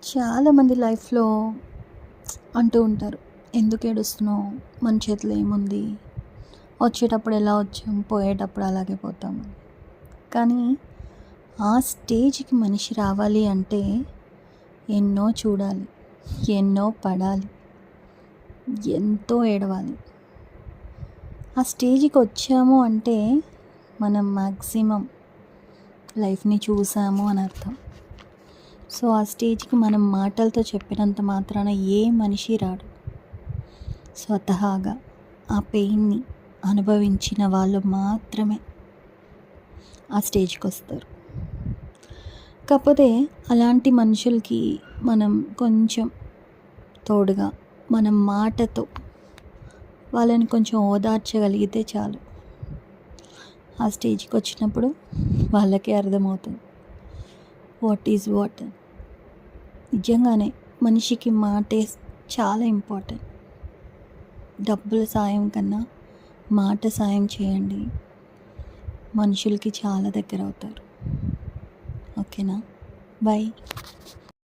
చాలామంది లైఫ్‌లో అంటూ ఉంటారు. ఎందుకు ఏడుస్తున్నావు? మన చేతిలో ఏముంది? వచ్చేటప్పుడు ఎలా వచ్చాం, పోయేటప్పుడు అలాగే పోతాం. కానీ ఆ స్టేజ్‌కి మనిషి రావాలి అంటే ఎన్నో చూడాలి, ఎన్నో పడాలి, ఎంతో ఏడవాలి. ఆ స్టేజ్‌కి వచ్చాము అంటే మనం మ్యాక్సిమం లైఫ్‌ని చూసాము అని అర్థం. సో ఆ స్టేజ్‌కి మనం మాటలతో చెప్పినంత మాత్రాన ఏ మనిషి రాడు. స్వతహాగా ఆ పెయిన్ని అనుభవించిన వాళ్ళు మాత్రమే ఆ స్టేజ్‌కి వస్తారు. కాకపోతే అలాంటి మనుషులకి మనం కొంచెం తోడుగా మన మాటతో వాళ్ళని కొంచెం ఓదార్చగలిగితే చాలు. ఆ స్టేజ్‌కి వచ్చినప్పుడు వాళ్ళకే అర్థమవుతుంది వాట్ ఈజ్ వాట్. నిజంగానే మనిషికి మాటే చాలా ఇంపార్టెంట్. డబ్బుల సాయం కన్నా మాట సాయం చేయండి, మనుషులకి చాలా దగ్గర అవుతారు. ఓకేనా? బాయ్.